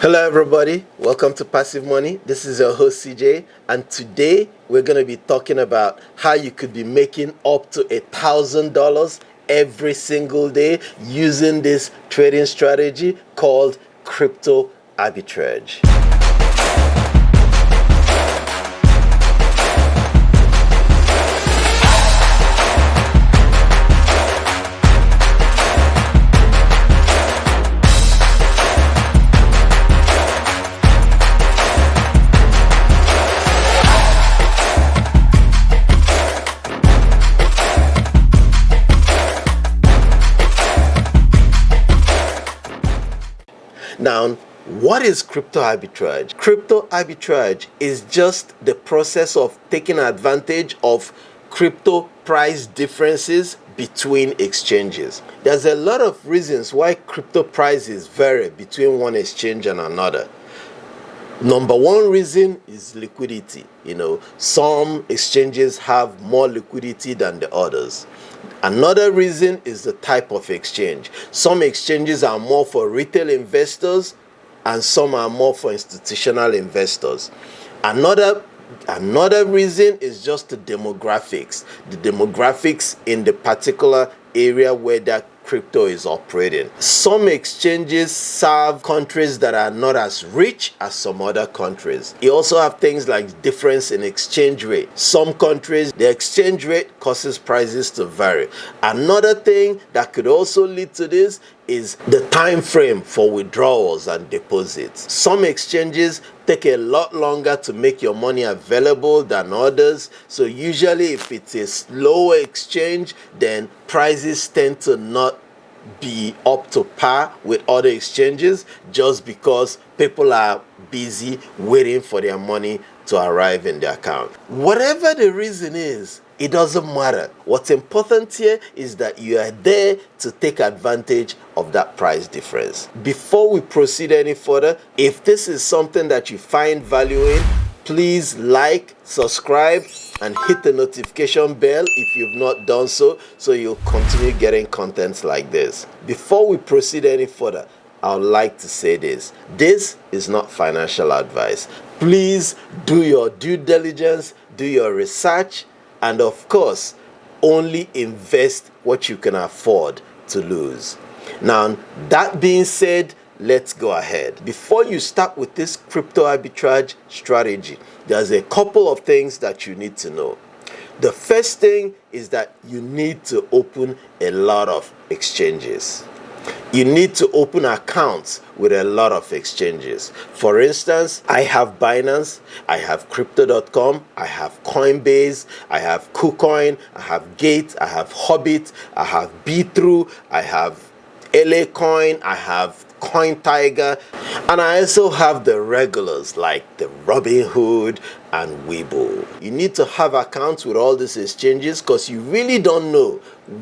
Hello everybody, welcome to Passive Money. This is your host CJ, and today we're going to be talking about how you could be making up to $1,000 every single day using this trading strategy called crypto arbitrage. Now, what is crypto arbitrage? Crypto arbitrage is just the process of taking advantage of crypto price differences between exchanges. There's a lot of reasons why crypto prices vary between one exchange and another. Number one reason is liquidity. Some exchanges have more liquidity than the others. Another reason is the type of exchange. Some exchanges are more for retail investors and some are more for institutional investors. Another reason is just the demographics. The demographics in the particular area where that crypto is operating. Some exchanges serve countries that are not as rich as some other countries. You also have things like difference in exchange rate. Some countries, the exchange rate causes prices to vary. Another thing that could also lead to this is the time frame for withdrawals and deposits. Some exchanges take a lot longer to make your money available than others. So usually if it's a slower exchange, then prices tend to not be up to par with other exchanges just because people are busy waiting for their money to arrive in their account. Whatever the reason is, it doesn't matter. What's important here is that you are there to take advantage of that price difference. Before we proceed any further, if this is something that you find value in, please like, subscribe, and hit the notification bell if you've not done so you'll continue getting contents like this. Before we proceed any further, I would like to say this. This is not financial advice. Please do your due diligence, do your research, and of course, only invest what you can afford to lose. Now, that being said, let's go ahead. Before you start with this crypto arbitrage strategy, there's a couple of things that you need to know. The first thing is that you need to open a lot of exchanges. You need to open accounts with a lot of exchanges. For instance, I have Binance, I have Crypto.com, I have Coinbase, I have KuCoin, I have Gate, I have Hobbit, I have Bitrue, I have LA Coin, I have Coin Tiger, and I also have the regulars like the Robinhood and Weibo. You need to have accounts with all these exchanges because you really don't know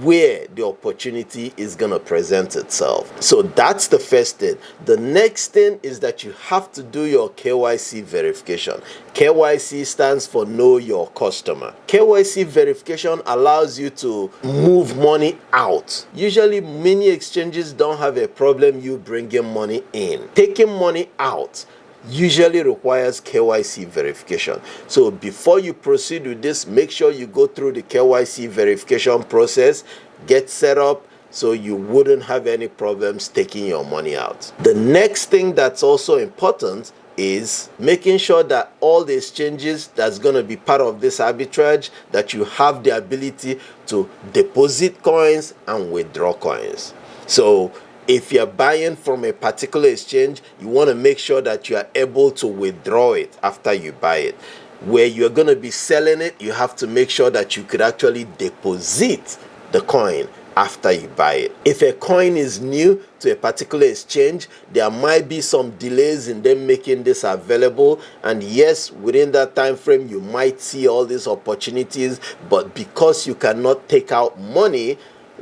where the opportunity is going to present itself. So that's the first thing. The next thing is that you have to do your KYC verification. KYC stands for Know Your Customer. KYC verification allows you to move money out. Usually many exchanges don't have a problem you bringing money in. Taking money out usually requires KYC verification. So before you proceed with this, make sure you go through the KYC verification process, get set up so you wouldn't have any problems taking your money out. The next thing that's also important is making sure that all the exchanges that's going to be part of this arbitrage, that you have the ability to deposit coins and withdraw coins. So if you're buying from a particular exchange, you want to make sure that you are able to withdraw it after you buy it. Where you're going to be selling it, you have to make sure that you could actually deposit the coin after you buy it. If a coin is new to a particular exchange, there might be some delays in them making this available, and yes, within that time frame you might see all these opportunities, but because you cannot take out money,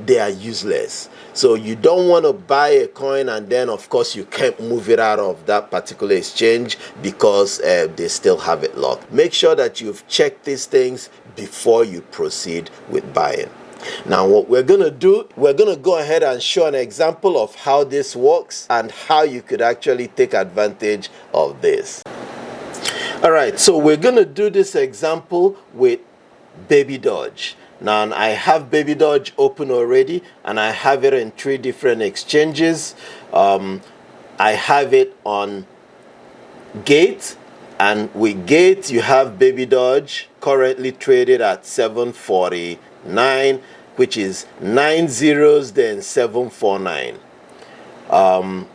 they are useless. So you don't want to buy a coin and then of course you can't move it out of that particular exchange because they still have it locked. Make sure that you've checked these things before you proceed with buying. Now what we're going to do, we're going to go ahead and show an example of how this works and how you could actually take advantage of this. All right, so we're going to do this example with Baby Dodge. Now I have Baby Dodge open already, and I have it in 3 different exchanges. I have it on Gate, and with Gate you have Baby Dodge currently traded at 749, which is 9 zeros then 749.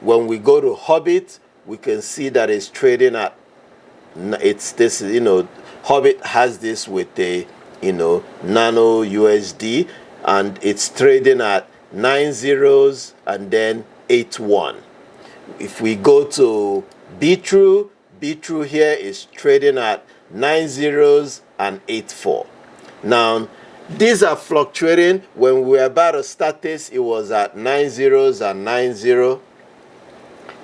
When we go to Hobbit, we can see that it's trading at, it's this, Hobbit has this with a Nano USD, and it's trading at 9 zeros and then 81. If we go to B-True here is trading at 9 zeros and 84. Now these are fluctuating. When we were about to start this, it was at 9 zeros and 90,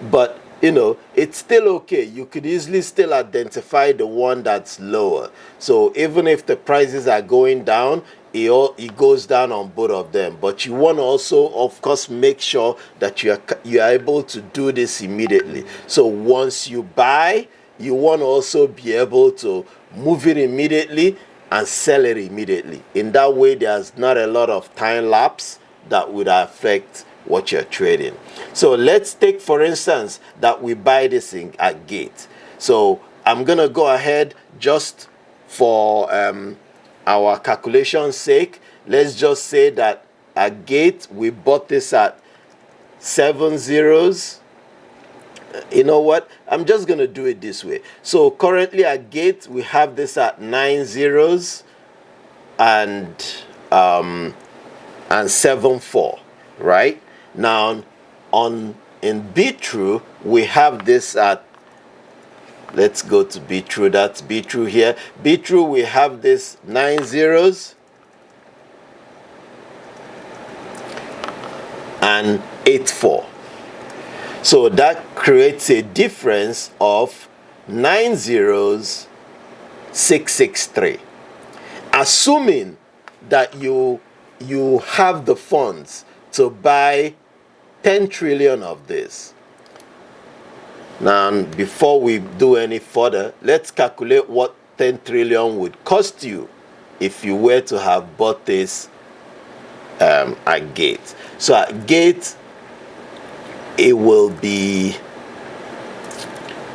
but it's still okay. You could easily still identify the one that's lower. So even if the prices are going down, it goes down on both of them. But you want to also, of course, make sure that you are able to do this immediately. So once you buy, you want to also be able to move it immediately and sell it immediately. In that way, there's not a lot of time lapse that would affect what you're trading. So let's take, for instance, that we buy this in at Gate. So I'm gonna go ahead, just for our calculation's sake, let's just say that at Gate we bought this at 7 zeros. You know what, I'm just gonna do it this way. So currently at Gate we have this at 9 zeros and 74, right? Now in B-True we have this at, let's go to B-True, that's B-True here. B-True we have this 9 zeros and 84. So that creates a difference of 9 zeros 663. Assuming that you have the funds to buy 10 trillion of this. Now before we do any further, let's calculate what 10 trillion would cost you if you were to have bought this at Gate. So at Gate it will be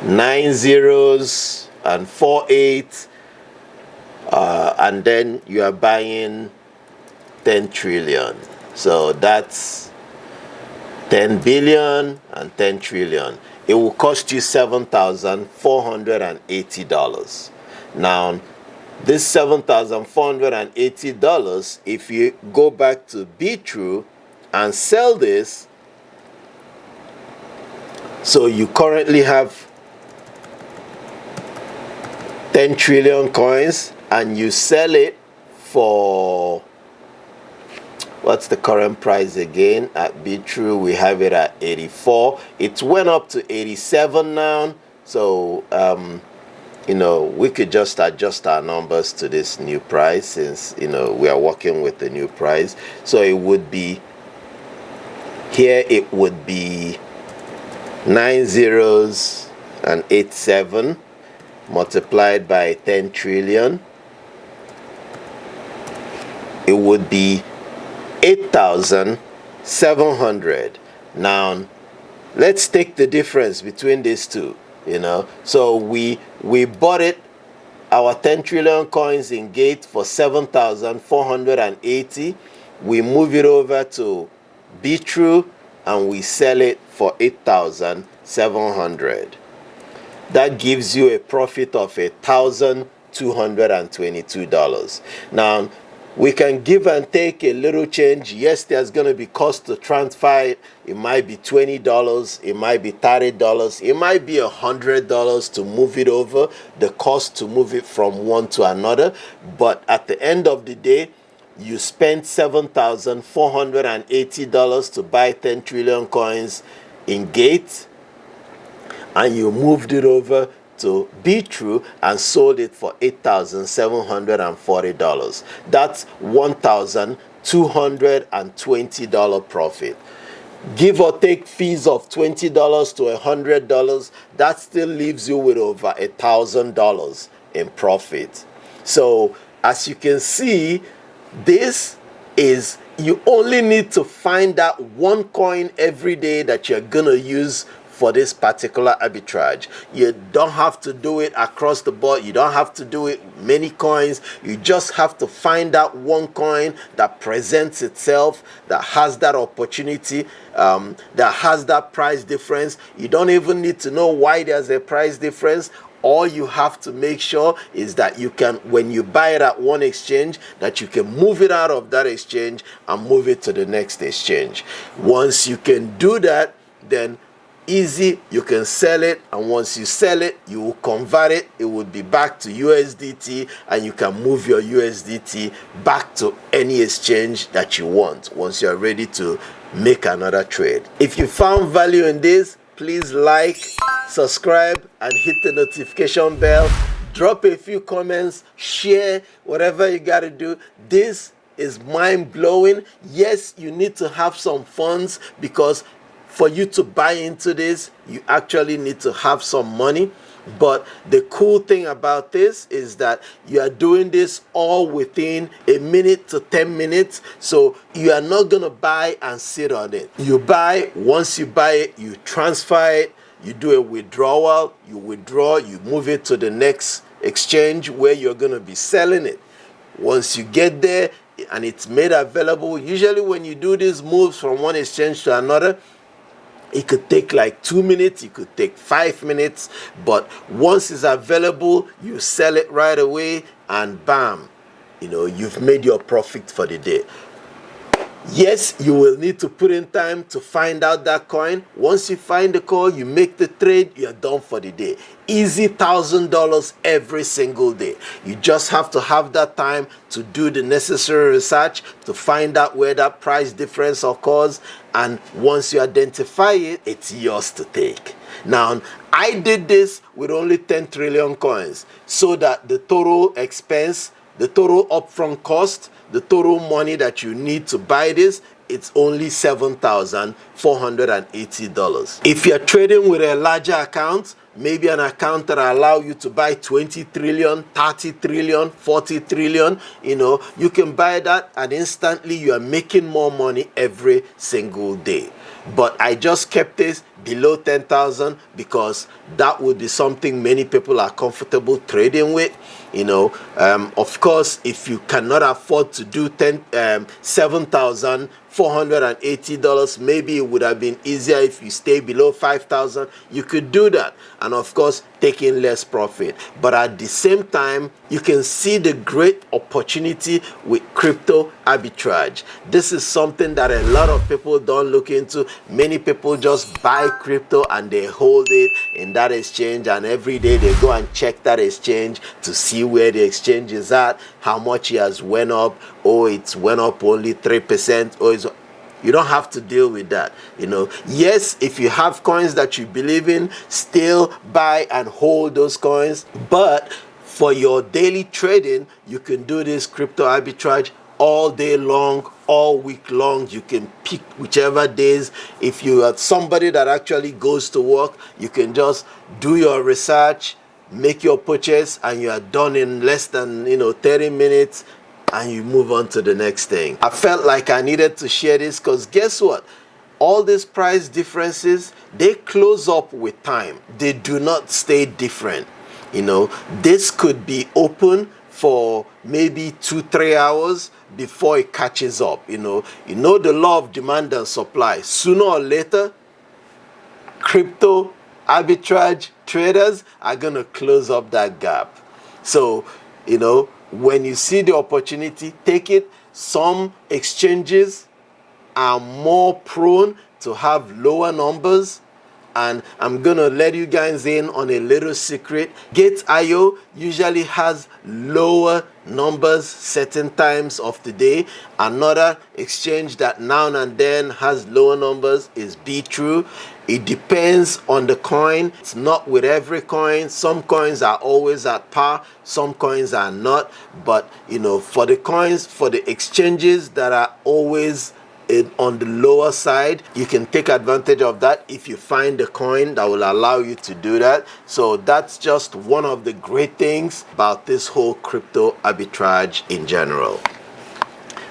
9 zeros and 48, and then you are buying 10 trillion. So that's 10 billion and 10 trillion. It will cost you $7,480. Now, this $7,480, if you go back to B-True and sell this, so you currently have 10 trillion coins and you sell it for, what's the current price again? At B-True we have it at 84. It went up to 87 now. So we could just adjust our numbers to this new price, since we are working with the new price. So it would be, here it would be 9 zeros and 87 multiplied by 10 trillion. It would be 8,700. Now let's take the difference between these two. So we bought it, our 10 trillion coins in Gate, for 7,480. We move it over to B-True and we sell it for 8,700. That gives you a profit of $1,222. Now we can give and take a little change. Yes, there's going to be cost to transfer it. It might be $20, it might be $30, it might be $100 to move it over, the cost to move it from one to another. But at the end of the day, you spent $7,480 to buy 10 trillion coins in Gate, and you moved it over to be true and sold it for $8,740. That's $1,220 profit. Give or take fees of $20 to $100, that still leaves you with over $1,000 in profit. So as you can see, this is, you only need to find that one coin every day that you're gonna use for this particular arbitrage. You don't have to do it across the board. You don't have to do it many coins. You just have to find that one coin that presents itself, that has that opportunity, that has that price difference. You don't even need to know why there's a price difference. All you have to make sure is that you can, when you buy it at one exchange, that you can move it out of that exchange and move it to the next exchange. Once you can do that, then easy, you can sell it, and once you sell it, you will convert it, it will be back to USDT, and you can move your USDT back to any exchange that you want once you're ready to make another trade. If you found value in this, please like, subscribe, and hit the notification bell. Drop a few comments, share, whatever you got to do. This is mind-blowing. Yes, you need to have some funds, because for you to buy into this, you actually need to have some money. But the cool thing about this is that you are doing this all within a minute to 10 minutes. So you are not going to buy and sit on it. You buy, once you buy it, you transfer it, you do a withdrawal, you withdraw, you move it to the next exchange where you're going to be selling it. Once you get there and it's made available, usually when you do these moves from one exchange to another, it could take like 2 minutes, it could take 5 minutes, but once it's available, you sell it right away, and bam, you know, you've made your profit for the day. Yes, you will need to put in time to find out that coin. Once you find the coin, you make the trade, you're done for the day. Easy $1,000 every single day. You just have to have that time to do the necessary research to find out where that price difference occurs, and once you identify it, it's yours to take. Now, I did this with only 10 trillion coins, so that the total expense, the total upfront cost, the total money that you need to buy this, it's only $7,480. If you're trading with a larger account, maybe an account that allow you to buy 20 trillion, 30 trillion, 40 trillion, you know, you can buy that and instantly you are making more money every single day. But I just kept this below 10,000 because that would be something many people are comfortable trading with. You know, of course, if you cannot afford to do $7,480, maybe it would have been easier if you stay below 5,000. You could do that, and of course, taking less profit. But at the same time, you can see the great opportunity with crypto arbitrage. This is something that a lot of people don't look into. Many people just buy crypto and they hold it in that exchange, and every day they go and check that exchange to see where the exchange is at, how much it has went up. Oh, it's went up only 3%. Oh, it's, you don't have to deal with that. You know, yes, if you have coins that you believe in, still buy and hold those coins. But for your daily trading, you can do this crypto arbitrage all day long, all week long. You can pick whichever days. If you are somebody that actually goes to work, you can just do your research, make your purchase, and you are done in less than 30 minutes, and you move on to the next thing. I felt like I needed to share this because guess what? All these price differences, they close up with time. They do not stay different. You know, this could be open for maybe 2-3 hours before it catches up. You know the law of demand and supply. Sooner or later, crypto arbitrage traders are going to close up that gap. So, when you see the opportunity, take it. Some exchanges are more prone to have lower numbers, And I'm gonna let you guys in on a little secret. Gate.io usually has lower numbers certain times of the day. Another exchange that now and then has lower numbers is Be-True. It depends on the coin. It's not with every coin. Some coins are always at par, some coins are not. But you know, for the coins, for the exchanges that are always on the lower side, you can take advantage of that if you find a coin that will allow you to do that. So that's just one of the great things about this whole crypto arbitrage in general.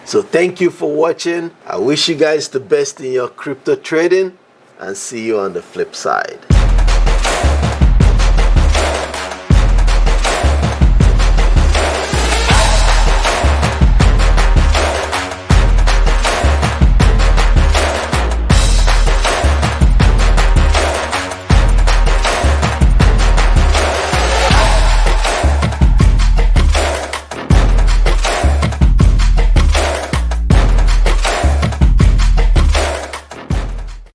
So thank you for watching. I wish you guys the best in your crypto trading, and see you on the flip side.